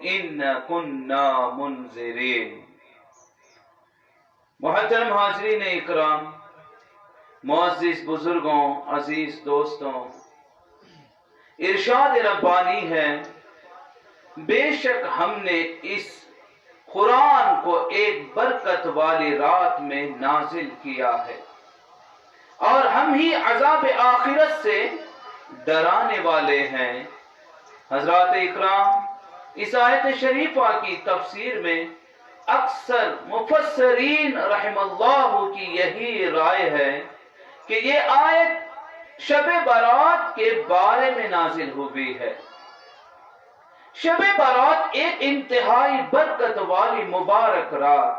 إنا كنا منذرين۔ محترم حاضرین اکرام، معزز بزرگوں، عزیز دوستوں، ارشاد ربانی ہے، بے شک ہم نے اس قرآن کو ایک برکت والی رات میں نازل کیا ہے اور ہم ہی عذاب آخرت سے ڈرانے والے ہیں۔ حضرات اکرام، اس آیت شریفہ کی تفسیر میں اکثر مفسرین رحم اللہ کی یہی رائے ہے کہ یہ آیت شب برات کے بارے میں نازل ہوئی ہے۔ شب برات ایک انتہائی برکت والی مبارک رات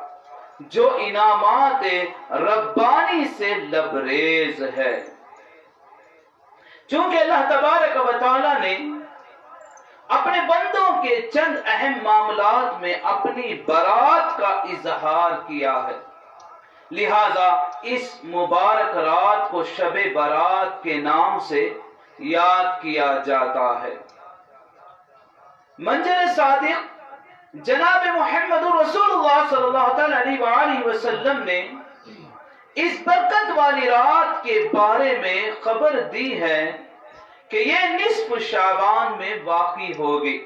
جو انعامات ربانی سے لبریز ہے۔ چونکہ اللہ تبارک و تعالی نے اپنے بندوں کے چند اہم معاملات میں اپنی برات کا اظہار کیا ہے، لہذا اس مبارک رات کو شب برات کے نام سے یاد کیا جاتا ہے۔ منظر صادق جناب محمد رسول اللہ صلی اللہ علیہ وآلہ وسلم نے اس برکت والی رات کے بارے میں خبر دی ہے کہ یہ نصف شعبان میں واقع ہوگی۔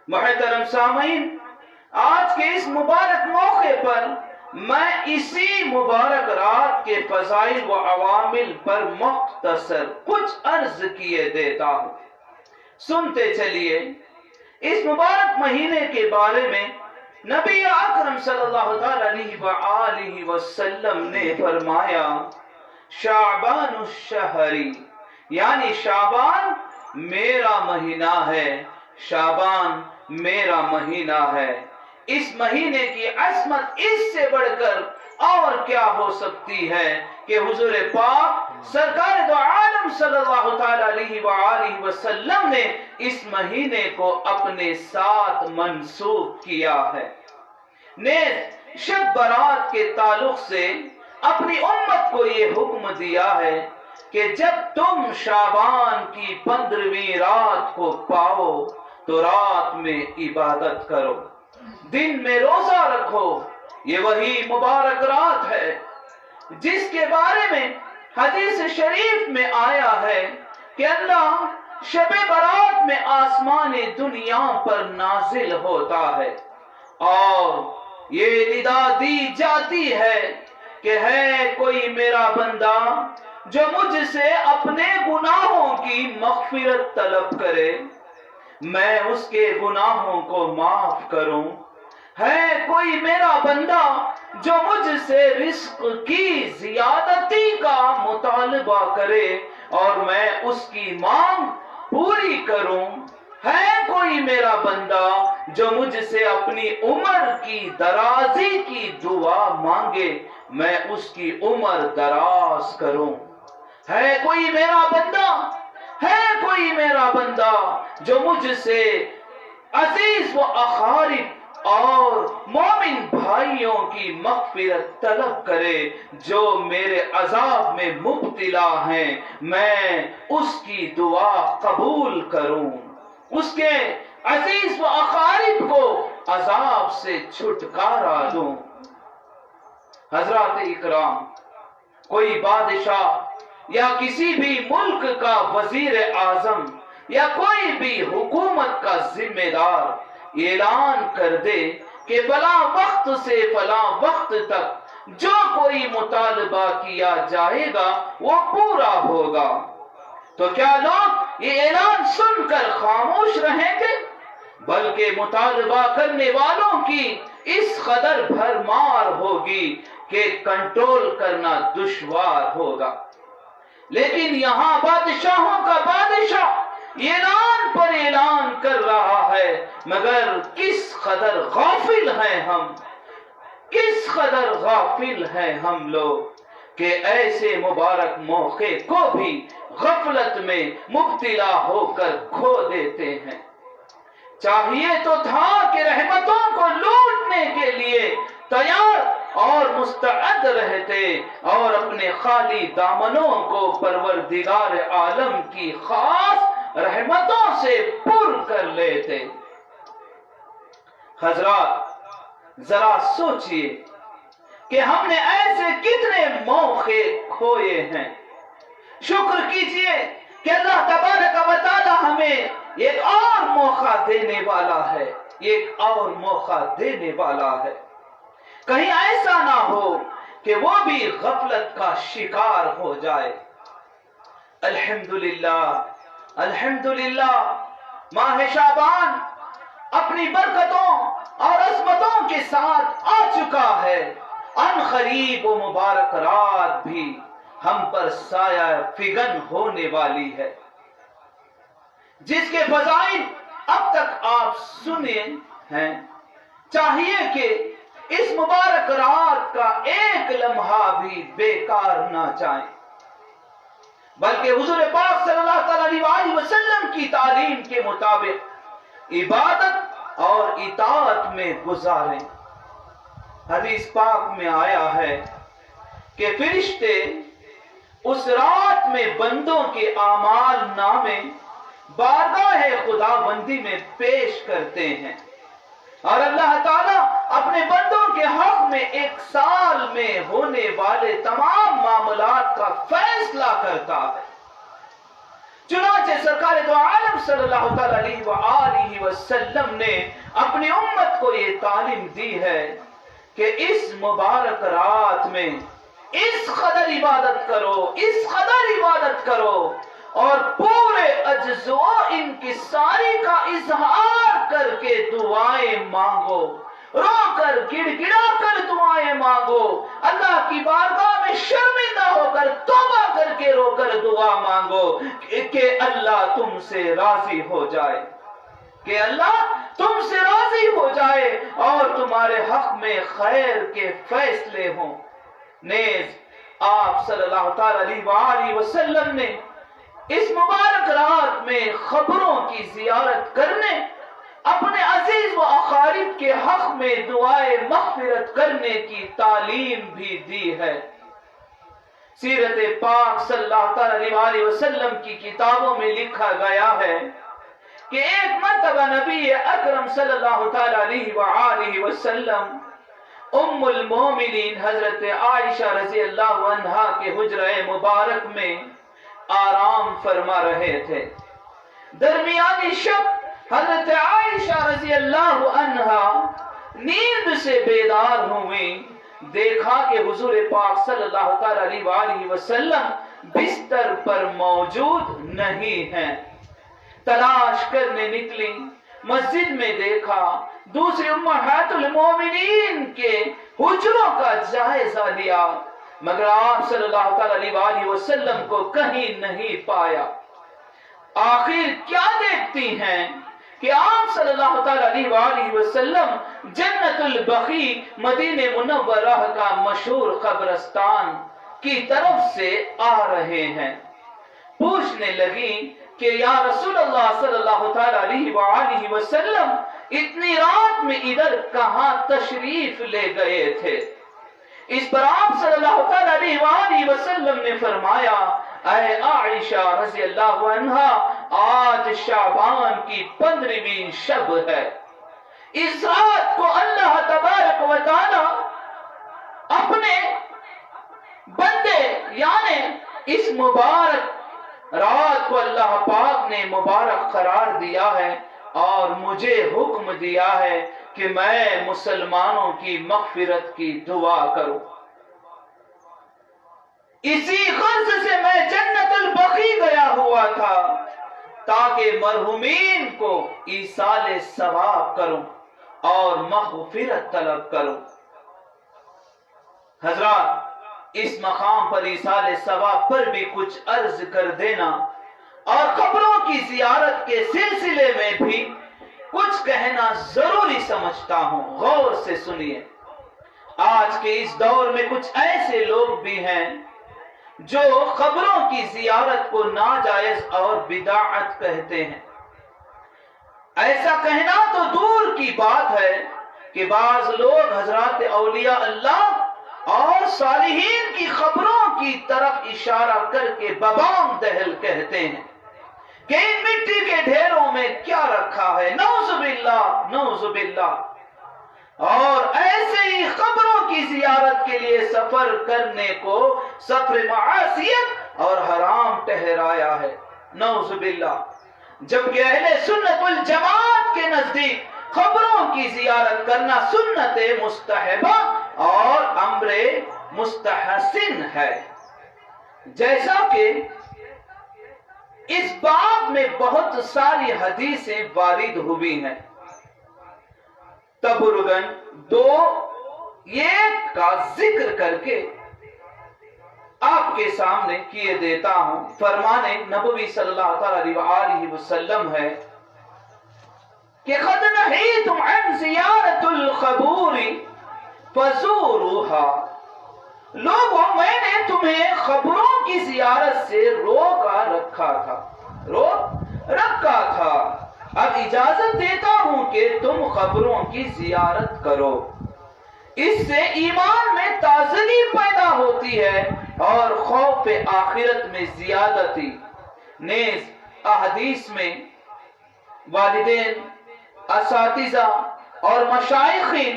محترم سامعین، آج کے اس مبارک موقع پر میں اسی مبارک رات کے فضائل و عوامل پر مختصر کچھ عرض کیے دیتا ہوں۔ سنتے چلیے۔ اس مبارک مہینے کے بارے میں نبی اکرم صلی اللہ علیہ وآلہ وسلم نے فرمایا، شعبان الشہری، یعنی شعبان میرا مہینہ ہے، شعبان میرا مہینہ ہے۔ اس مہینے کی عظمت اس سے بڑھ کر اور کیا ہو سکتی ہے کہ حضور پاک سرکار دو عالم صلی اللہ علیہ وآلہ وسلم نے اس مہینے کو اپنے ساتھ منسوب کیا ہے۔ نیز شب برات کے تعلق سے اپنی امت کو یہ حکم دیا ہے کہ جب تم شعبان کی 15ویں رات کو پاؤ تو رات میں عبادت کرو، دن میں روزہ رکھو۔ یہ وہی مبارک رات ہے جس کے بارے میں حدیث شریف میں آیا ہے کہ اللہ شب برات میں آسمان دنیا پر نازل ہوتا ہے اور یہ ندا دی جاتی ہے کہ ہے کوئی میرا بندہ جو مجھ سے اپنے گناہوں کی مغفرت طلب کرے، میں اس کے گناہوں کو معاف کروں۔ ہے کوئی میرا بندہ جو مجھ سے رزق کی زیادتی کا مطالبہ کرے اور میں اس کی مانگ پوری کروں۔ ہے کوئی میرا بندہ جو مجھ سے اپنی عمر کی درازی کی دعا مانگے، میں اس کی عمر دراز کروں۔ ہے کوئی میرا بندہ، ہے کوئی میرا بندہ جو مجھ سے عزیز و اقارب اور مومن بھائیوں کی مغفرت طلب کرے جو میرے عذاب میں مبتلا ہیں، میں اس کی دعا قبول کروں، اس کے عزیز و اقارب کو عذاب سے چھٹکارا دوں۔ حضرات اکرام، کوئی بادشاہ یا کسی بھی ملک کا وزیر اعظم یا کوئی بھی حکومت کا ذمہ دار اعلان کر دے کہ فلاں وقت سے فلاں وقت تک جو کوئی مطالبہ کیا جائے گا وہ پورا ہوگا، تو کیا لوگ یہ اعلان سن کر خاموش رہیں گے؟ بلکہ مطالبہ کرنے والوں کی اس قدر بھرمار ہوگی کہ کنٹرول کرنا دشوار ہوگا۔ لیکن یہاں بادشاہوں کا بادشاہ اعلان پر اعلان کر رہا ہے، مگر کس قدر غافل ہیں ہم، کس قدر غافل ہیں ہم لوگ کہ ایسے مبارک موقع کو بھی غفلت میں مبتلا ہو کر کھو دیتے ہیں۔ چاہیے تو تھا کہ رحمتوں کو لوٹنے کے لیے تیار اور مستعد رہتے اور اپنے خالی دامنوں کو پروردگار عالم کی خاص رحمتوں سے پر کر لیتے، حضرات ذرا سوچئے کہ ہم نے ایسے کتنے موقع کھوئے ہیں. شکر کیجئے کہ اللہ تبارک و تعالی ہمیں ایک اور موقع دینے والا ہے، ایک اور موقع دینے والا ہے. کہیں ایسا نہ ہو کہ وہ بھی غفلت کا شکار ہو جائے. الحمدللہ الحمدللہ ماہ شعبان اپنی برکتوں اور عظمتوں کے ساتھ آ چکا ہے. ان قریب و مبارک رات بھی ہم پر سایہ فگن ہونے والی ہے، جس کے فضائل اب تک آپ سنے ہیں. چاہیے کہ اس مبارک رات کا ایک لمحہ بھی بیکار نہ جائے، بلکہ حضور پاک صلی اللہ علیہ وسلم کی تعلیم کے مطابق عبادت اور اطاعت میں گزاریں. حدیث پاک میں آیا ہے کہ فرشتے اس رات میں بندوں کے اعمال نامے بارگاہ خدا بندی میں پیش کرتے ہیں، اور اللہ تعالیٰ اپنے بندوں کے حق میں ایک سال میں ہونے والے تمام معاملات کا فیصلہ کرتا ہے. چنانچہ سرکار دو عالم صلی اللہ علیہ وآلہ وسلم نے اپنی امت کو یہ تعلیم دی ہے کہ اس مبارک رات میں اس قدر عبادت کرو، اس قدر عبادت کرو، اور پورے اجزو انکساری کا اظہار کر کے دعائیں مانگو، رو کر گڑ گڑا کر دعائیں مانگو، اللہ کی بارگاہ میں شرمندہ ہو کر توبہ کر کے رو کر دعا مانگو کہ اللہ تم سے راضی ہو جائے، کہ اللہ تم سے راضی ہو جائے اور تمہارے حق میں خیر کے فیصلے ہوں. نیز آپ صلی اللہ علیہ وآلہ وسلم نے اس مبارک رات میں قبروں کی زیارت کرنے، اپنے عزیز و اقارب کے حق میں دعائے مغفرت کرنے کی تعلیم بھی دی ہے. سیرت پاک صلی اللہ علیہ وآلہ وسلم کی کتابوں میں لکھا گیا ہے کہ ایک مرتبہ نبی اکرم صلی اللہ علیہ وآلہ وسلم ام المومنین حضرت عائشہ رضی اللہ عنہا کے حجرہ مبارک میں آرام فرما رہے تھے. درمیانی شب حضرت عائشہ رضی اللہ عنہا نیند سے بیدار ہوئیں. دیکھا کہ حضور پاک صلی اللہ علیہ وآلہ وسلم بستر پر موجود نہیں ہیں. تلاش کرنے نکلی، مسجد میں دیکھا، دوسری امہات المومنین کے حجروں کا جائزہ لیا، مگر آپ صلی اللہ علیہ وآلہ وسلم کو کہیں نہیں پایا. آخر کیا دیکھتی ہیں کہ آپ صلی اللہ علیہ وآلہ وسلم جنت البقیع مدینہ منورہ کا مشہور قبرستان کی طرف سے آ رہے ہیں. پوچھنے لگی کہ یا رسول اللہ صلی اللہ علیہ وآلہ وسلم اتنی رات میں ادھر کہاں تشریف لے گئے تھے؟ اس پر آپ صلی اللہ علیہ وآلہ وسلم نے فرمایا، اے عائشہ رضی اللہ عنہا، آج شعبان کی 15ویں شب ہے. اس رات کو اللہ تبارک و تعالی اپنے بندے یعنی اس مبارک رات کو اللہ پاک نے مبارک قرار دیا ہے اور مجھے حکم دیا ہے کہ میں مسلمانوں کی مغفرت کی دعا کروں. اسی غرض سے میں جنت البقیع گیا ہوا تھا تاکہ مرحومین کو ایصال ثواب کروں اور مغفرت طلب کروں. حضرات، اس مقام پر ایصال ثواب پر بھی کچھ عرض کر دینا اور قبروں کی زیارت کے سلسلے میں بھی کچھ کہنا ضروری سمجھتا ہوں. غور سے سنیے. آج کے اس دور میں کچھ ایسے لوگ بھی ہیں جو قبروں کی زیارت کو ناجائز اور بدعت کہتے ہیں. ایسا کہنا تو دور کی بات ہے کہ بعض لوگ حضرات اولیاء اللہ اور صالحین کی قبروں کی طرف اشارہ کر کے ببام دہل کہتے ہیں کہ ان مٹی کے ڈھیروں میں کیا رکھا ہے. نعوذ باللہ نعوذ باللہ. اور ایسے ہی قبروں کی زیارت کے لیے سفر کرنے کو سفر معاصیت اور حرام ٹھہرایا ہے، نعوذ باللہ۔ جبکہ اہل سنت والجماعت کے نزدیک قبروں کی زیارت کرنا سنت مستحبہ اور امر مستحسن ہے، جیسا کہ اس باب میں بہت ساری حدیثیں وارد ہوئی ہیں۔ تبرگن 2:1 کا ذکر کر کے آپ کے سامنے کیے دیتا ہوں۔ فرمانے نبوی صلی اللہ علیہ وسلم ہے کہ قد نہیتم عن زیارت القبور فزوروها، لوگوں میں نے تمہیں قبروں کی زیارت سے روکا رکھا تھا، اب اجازت دیتا ہوں کہ تم قبروں کی زیارت کرو، اس سے ایمان میں تازگی پیدا ہوتی ہے اور خوف آخرت میں زیادتی۔ نیز احادیث میں والدین، اساتذہ اور مشائخین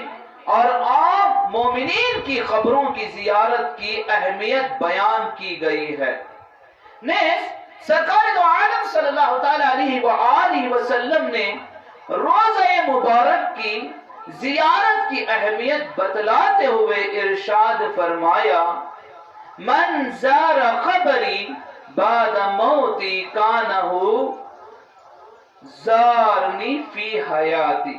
اور عام مومنین کی قبروں کی زیارت کی اہمیت بیان کی گئی ہے۔ نیز سرکار دو عالم صلی اللہ تعالی علیہ وآلہ وسلم نے روزہ مبارک کی زیارت کی اہمیت بتلاتے ہوئے ارشاد فرمایا، من زار قبری بعد موتی کانہو زارنی فی حیاتی،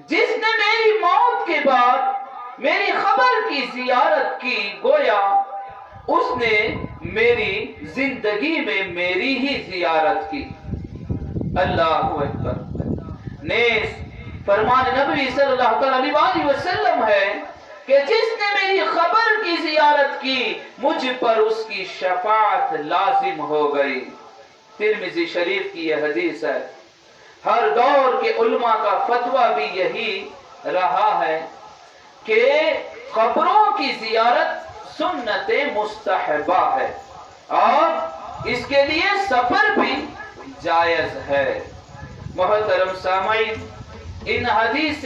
جس نے میری موت کے بعد میری قبر کی زیارت کی، گویا اس نے میری زندگی میں میری ہی زیارت کی۔ اللہ اکبر۔ نیز فرمان نبی صلی اللہ علیہ وسلم ہے کہ جس نے میری قبر کی زیارت کی مجھ پر اس کی شفاعت لازم ہو گئی۔ ترمذی شریف کی یہ حدیث ہے۔ ہر دور کے علماء کا فتویٰ بھی یہی رہا ہے کہ قبروں کی زیارت سنت مستحبہ ہے اور اس کے لیے سفر بھی جائز ہے۔ محترم سامعین، ان حدیث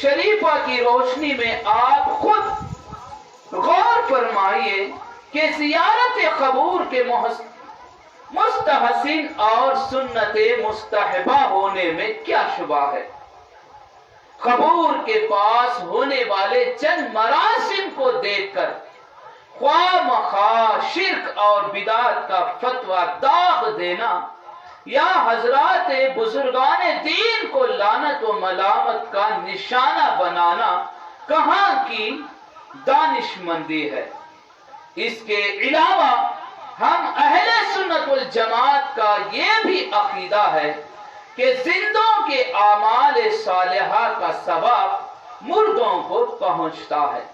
شریفہ کی روشنی میں آپ خود غور فرمائیے کہ زیارت قبور کے مستحسن اور سنت مستحبہ ہونے میں کیا شبہ ہے۔ قبور کے پاس ہونے والے چند مراسم کو دیکھ کر خواہ مخواہ شرک اور بدعت کا فتویٰ داغ دینا یا حضرات بزرگان دین کو لعنت و ملامت کا نشانہ بنانا کہاں کی دانشمندی ہے۔ اس کے علاوہ ہم اہل سنت والجماعت کا یہ بھی عقیدہ ہے کہ زندوں کے اعمال صالحہ کا ثواب مردوں کو پہنچتا ہے۔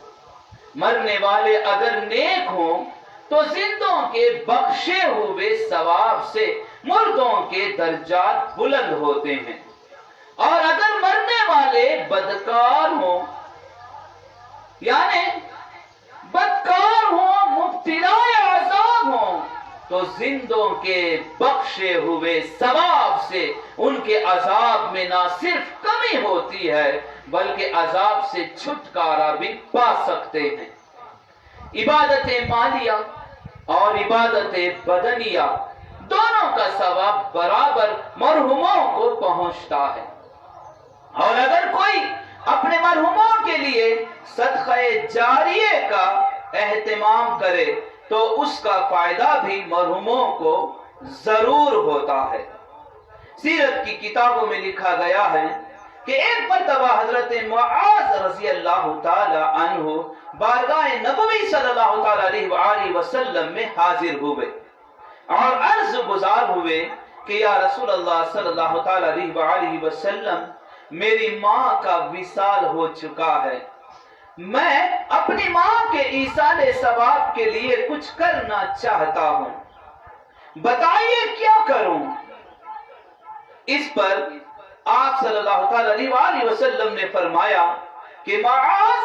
مرنے والے اگر نیک ہوں تو زندوں کے بخشے ہوئے ثواب سے مردوں کے درجات بلند ہوتے ہیں، اور اگر مرنے والے بدکار ہوں، یعنی بدکار ہوں، مبتلا عذاب ہوں، تو زندوں کے بخشے ہوئے ثواب سے ان کے عذاب میں نہ صرف کمی ہوتی ہے بلکہ عذاب سے چھٹکارا بھی پا سکتے ہیں۔ عبادت مالیہ اور عبادت بدنیہ دونوں کا ثواب برابر مرحوموں کو پہنچتا ہے، اور اگر کوئی اپنے مرحوموں کے لیے صدقہ جاریہ کا اہتمام کرے تو اس کا فائدہ بھی مرحوموں کو ضرور ہوتا ہے۔ سیرت کی کتابوں میں لکھا گیا ہے کہ ایک مرتبہ حضرت معاذ رضی اللہ تعالی عنہ بارگاہ نبوی صلی اللہ تعالی علیہ وآلہ وسلم میں حاضر ہوئے اور عرض گزار ہوئے کہ یا رسول اللہ صلی اللہ تعالی علیہ وآلہ وسلم، میری ماں کا وصال ہو چکا ہے، میں اپنی ماں کے ایصال ثواب کے لیے کچھ کرنا چاہتا ہوں، بتائیے کیا کروں؟ اس پر آپ صلی اللہ تعالی علیہ وآلہ وسلم نے فرمایا کہ معاذ،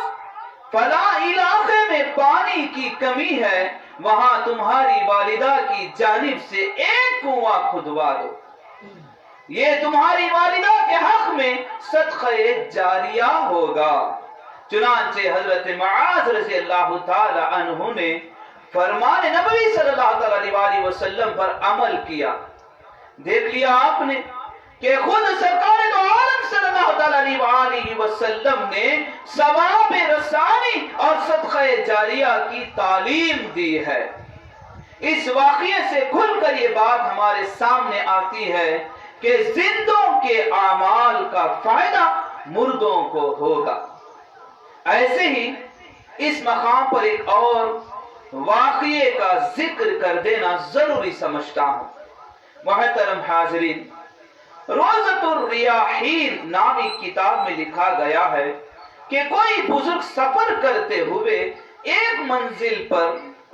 فلاں علاقے میں پانی کی کمی ہے، وہاں تمہاری والدہ کی جانب سے ایک کنواں کھدوا دو، یہ تمہاری والدہ کے حق میں صدقہ جاریہ ہوگا۔ چنانچہ حضرت معاذ رضی اللہ تعالی عنہ نے فرمان نبوی صلی اللہ علیہ وسلم پر عمل کیا۔ دیکھ لیا آپ نے کہ خود سرکار دو عالم صلی اللہ علیہ وسلم نے ثواب رسانی اور صدقہ جاریہ کی تعلیم دی ہے۔ اس واقعے سے کھل کر یہ بات ہمارے سامنے آتی ہے کہ زندوں کے اعمال کا فائدہ مردوں کو ہوگا۔ ایسے ہی اس مقام پر ایک اور واقعے کا ذکر کر دینا ضروری سمجھتا ہوں۔ محترم حاضرین، روضۃ الریاحین نامی کتاب میں لکھا گیا ہے کہ کوئی بزرگ سفر کرتے ہوئے ایک منزل پر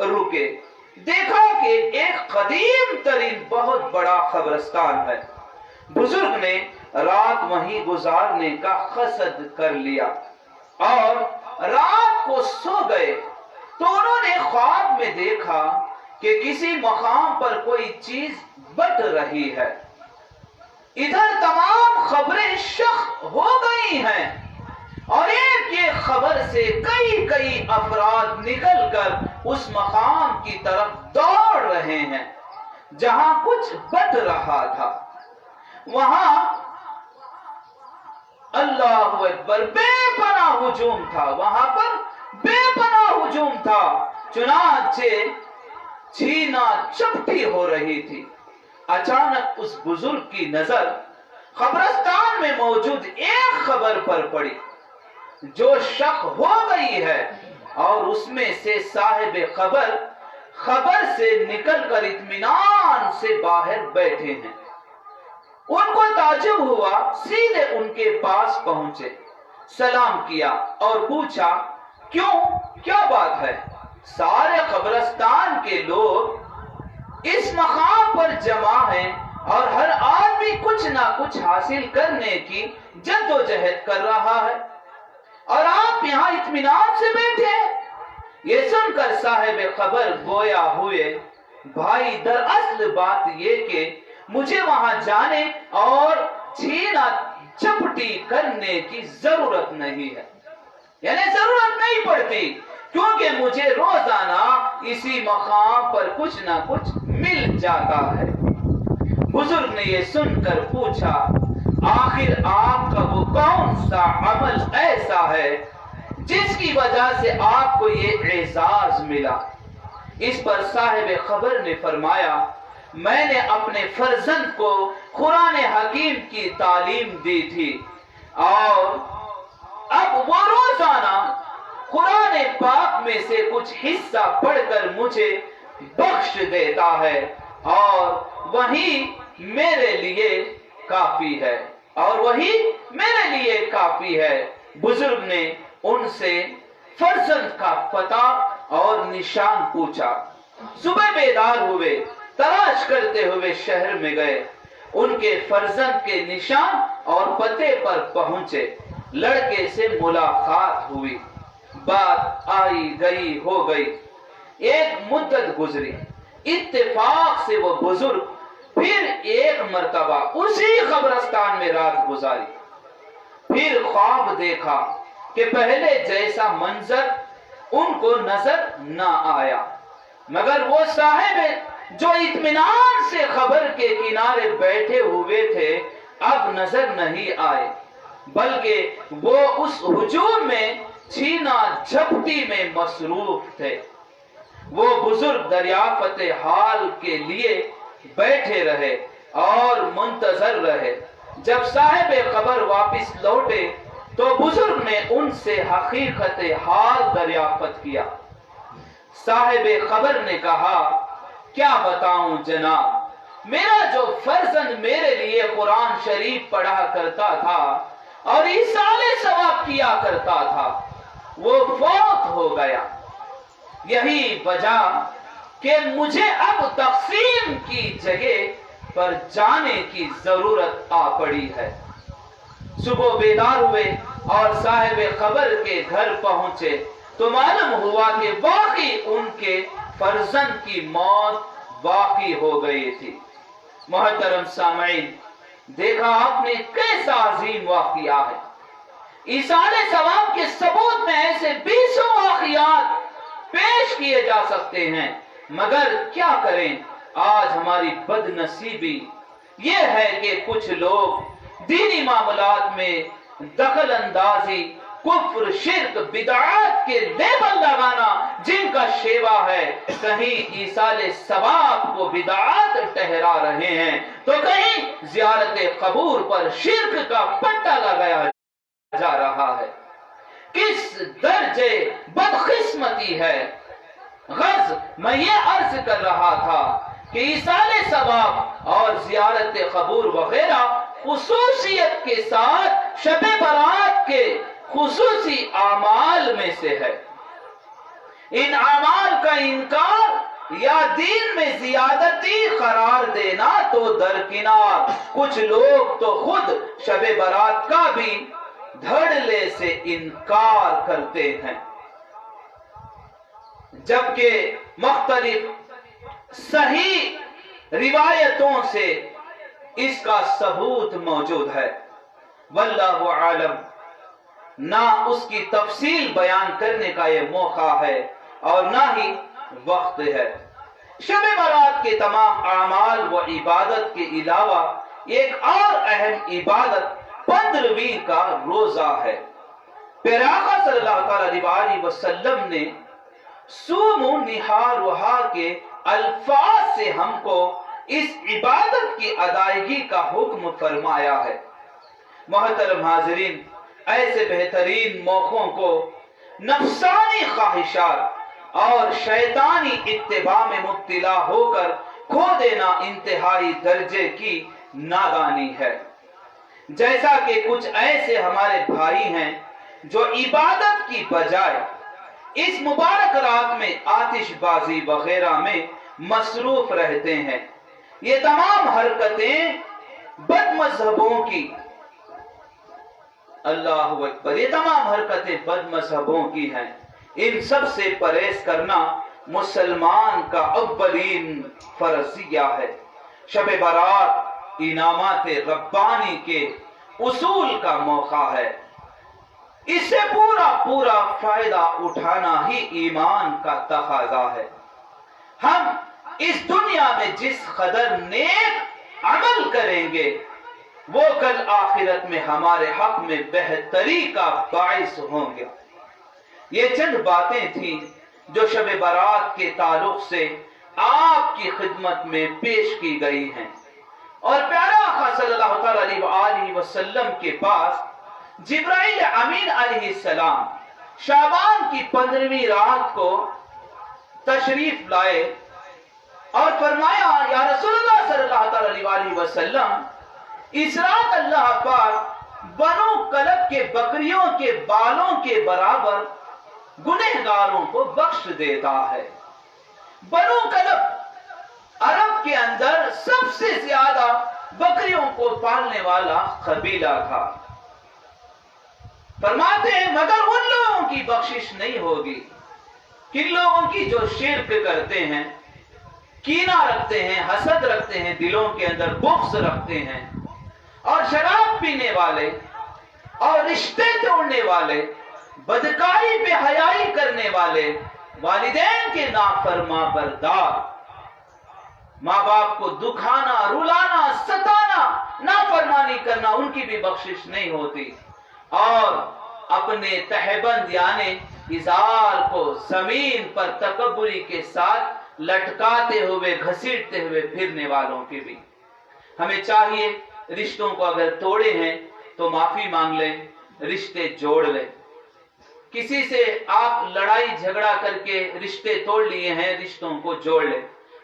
رکے، دیکھا کہ ایک قدیم ترین بہت بڑا قبرستان ہے۔ بزرگ نے رات وہیں گزارنے کا قصد کر لیا اور رات کو سو گئے تو انہوں نے خواب میں دیکھا کہ کسی مقام پر کوئی چیز بٹ رہی ہے۔ ادھر تمام خبریں شخ ہو گئی ہیں اور ایک خبر سے کئی افراد نکل کر اس مقام کی طرف دوڑ رہے ہیں جہاں کچھ بٹ رہا تھا۔ وہاں اللہ اکبر بے پناہ ہجوم تھا، وہاں پر بے پناہ ہجوم تھا۔ چنانچہ چھینا چپٹی ہو رہی تھی۔ اچانک اس بزرگ کی نظر قبرستان میں موجود ایک خبر پر پڑی جو شک ہو گئی ہے، اور اس میں سے صاحب خبر سے نکل کر اطمینان سے باہر بیٹھے ہیں۔ ان کو تعجب ہوا، سیدھے ان کے پاس پہنچے، سلام کیا اور پوچھا کیا بات ہے؟ سارے قبرستان کے لوگ اس مقام پر جمع ہیں اور ہر آدمی کچھ نہ کچھ حاصل کرنے کی جدوجہد کر رہا ہے، اور آپ یہاں اطمینان سے بیٹھے ہیں۔ یہ سن کر صاحب خبر گویا ہوئے، بھائی دراصل بات یہ کہ مجھے وہاں جانے اور چھینا چپٹی کرنے کی ضرورت نہیں ہے، یعنی ضرورت نہیں پڑتی، کیونکہ مجھے روزانہ اسی مقام پر کچھ نہ کچھ مل جاتا ہے۔ بزرگ نے یہ سن کر پوچھا، آخر آپ کا وہ کون سا عمل ایسا ہے جس کی وجہ سے آپ کو یہ اعزاز ملا؟ اس پر صاحب خبر نے فرمایا، میں نے اپنے فرزند کو قرآن حکیم کی تعلیم دی تھی اور اب وہ روزانہ قرآن پاک میں سے کچھ حصہ پڑھ کر مجھے بخش دیتا ہے، اور وہی میرے لیے کافی ہے، بزرگ نے ان سے فرزند کا پتہ اور نشان پوچھا۔ صبح بیدار ہوئے، تلاش کرتے ہوئے شہر میں گئے، ان کے فرزند کے نشان اور پتے پر پہنچے، لڑکے سے ملاقات ہوئی، بات آئی گئی ہو گئی، ایک مدت گزری، اتفاق سے وہ بزرگ پھر ایک مرتبہ اسی قبرستان میں رات گزاری۔ پھر خواب دیکھا کہ پہلے جیسا منظر ان کو نظر نہ آیا، مگر وہ صاحب جو اطمینان سے خبر کے کنارے بیٹھے ہوئے تھے اب نظر نہیں آئے، بلکہ وہ اس ہجوم میں چھینا جھپٹی میں مصروف تھے۔ وہ بزرگ دریافت حال کے لیے بیٹھے رہے اور منتظر رہے۔ جب صاحب خبر واپس لوٹے تو بزرگ نے ان سے حقیقت حال دریافت کیا۔ صاحب خبر نے کہا، کیا بتاؤں جناب، میرا جو فرزند میرے لیے قرآن شریف پڑھا کرتا تھا اور ایصال ثواب کیا کرتا تھا وہ فوت ہو گیا۔ یہی وجہ کہ مجھے اب تقسیم کی جگہ پر جانے کی ضرورت آ پڑی ہے۔ صبح بیدار ہوئے اور صاحب خبر کے گھر پہنچے تو معلوم ہوا کہ واقعی ان کے فرزند کی موت واقع ہو گئی تھی۔ محترم سامعین، دیکھا آپ نے کیسا عظیم واقعہ ہے. ایصال ثواب کے ثبوت میں ایسے 20 واقعات پیش کیے جا سکتے ہیں، مگر کیا کریں، آج ہماری بد نصیبی یہ ہے کہ کچھ لوگ دینی معاملات میں دخل اندازی، کفر، شرک، بدعات کے لیبل لگانا جن کا شیوا ہے، کہیں ایصال ثواب کو بدعات ٹھہرا رہے ہیں تو کہیں زیارت قبور پر شرک کا پٹا لگایا جا رہا ہے. کس درجے بدقسمتی ہے. غرض میں یہ عرض کر رہا تھا کہ ایصال ثواب اور زیارت قبور وغیرہ خصوصیت کے ساتھ شب برات کے خصوصی اعمال میں سے ہے. ان اعمال کا انکار یا دین میں زیادتی قرار دینا تو درکنار، کچھ لوگ تو خود شب برات کا بھی دھڑلے سے انکار کرتے ہیں، جبکہ مختلف صحیح روایتوں سے اس کا ثبوت موجود ہے. واللہ عالم، نہ اس کی تفصیل بیان کرنے کا یہ موقع ہے اور نہ ہی وقت ہے. شب برات کے تمام اعمال و عبادت کے علاوہ ایک اور اہم عبادت 15ویں کا روزہ ہے. پیارے آقا صلی اللہ علیہ وسلم نے صوموا نہاروہا کے الفاظ سے ہم کو اس عبادت کی ادائیگی کا حکم فرمایا ہے. محترم حاضرین، ایسے بہترین موقعوں کو نفسانی خواہشات اور شیطانی اتباع میں مبتلا ہو کر کھو دینا انتہائی درجے کی نادانی ہے. جیسا کہ کچھ ایسے ہمارے بھائی ہیں جو عبادت کی بجائے اس مبارک رات میں آتش بازی وغیرہ میں مصروف رہتے ہیں. یہ تمام حرکتیں بد مذہبوں کی، اللہ اکبر، یہ تمام حرکتیں بد مذہبوں کی ہیں. ان سب سے پرہیز کرنا مسلمان کا اولین فرضیہ ہے. شب برات انعامات ربانی کے اصول کا موقع ہے. اس سے پورا فائدہ اٹھانا ہی ایمان کا تقاضا ہے. ہم اس دنیا میں جس قدر نیک عمل کریں گے وہ کل آخرت میں ہمارے حق میں بہتری کا باعث ہوں گے. یہ چند باتیں تھیں جو شب برات کے تعلق سے آپ کی خدمت میں پیش کی گئی ہیں. اور پیارا آقا صلی اللہ علیہ وسلم کے پاس جبرائیل امین علیہ السلام شعبان کی 15ویں رات کو تشریف لائے اور فرمایا، یا رسول اللہ صلی اللہ علیہ وسلم، اس رات اللہ پاک بنو کلب کے بکریوں کے بالوں کے برابر گنہگاروں کو بخش دیتا ہے. بنو کلب عرب کے اندر سب سے زیادہ بکریوں کو پالنے والا قبیلہ تھا. فرماتے ہیں مگر ان لوگوں کی بخشش نہیں ہوگی، کن لوگوں کی جو شرک کرتے ہیں، کینہ رکھتے ہیں، حسد رکھتے ہیں، دلوں کے اندر بغض رکھتے ہیں، اور شراب پینے والے اور رشتے توڑنے والے، بدکاری بے حیائی کرنے والے، والدین کے نافرما بردار، ماں باپ کو دکھانا، رلانا، ستانا، نافرمانی کرنا، ان کی بھی بخشش نہیں ہوتی. اور اپنے تہبند یعنی ازار کو زمین پر تکبری کے ساتھ لٹکاتے ہوئے، گھسیٹتے ہوئے پھرنے والوں کی بھی. ہمیں چاہیے رشتوں کو اگر توڑے ہیں تو معافی مانگ لیں، رشتے جوڑ لیں. کسی سے آپ لڑائی جھگڑا کر کے رشتے توڑ لیے ہیں، رشتوں کو جوڑ لیں.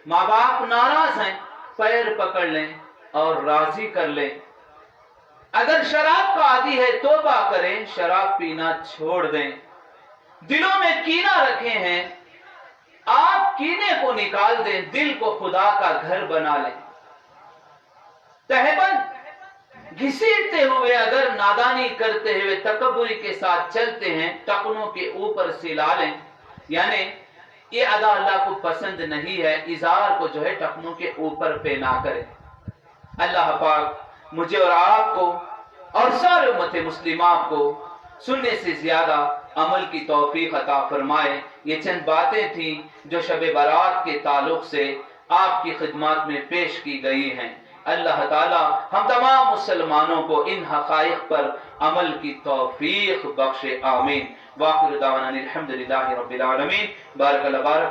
ماں باپ ناراض ہیں، پیر پکڑ لیں اور راضی کر لیں. اگر شراب کا عادی ہے توبہ کریں، شراب پینا چھوڑ دیں. دلوں میں کینہ رکھے ہیں، آپ کینے کو نکال دیں، دل کو خدا کا گھر بنا لیں. تہبند گھسیٹتے ہوئے، اگر نادانی کرتے ہوئے تکبری کے ساتھ چلتے ہیں، ٹخنوں کے اوپر سلا لیں. یعنی یہ ادا اللہ کو پسند نہیں ہے، ازار کو جو ہے ٹخنوں کے اوپر پہ نہ کریں. اللہ پاک مجھے اور آپ کو اور سارے امت مسلمہ کو سننے سے زیادہ عمل کی توفیق عطا فرمائے۔ یہ چند باتیں تھیں جو شب برات کے تعلق سے آپ کی خدمات میں پیش کی گئی ہیں۔ اللہ تعالی ہم تمام مسلمانوں کو ان حقائق پر عمل کی توفیق بخشے، آمین۔ وآخر دعوانا الحمدللہ رب العالمین۔ بارک اللہ بارک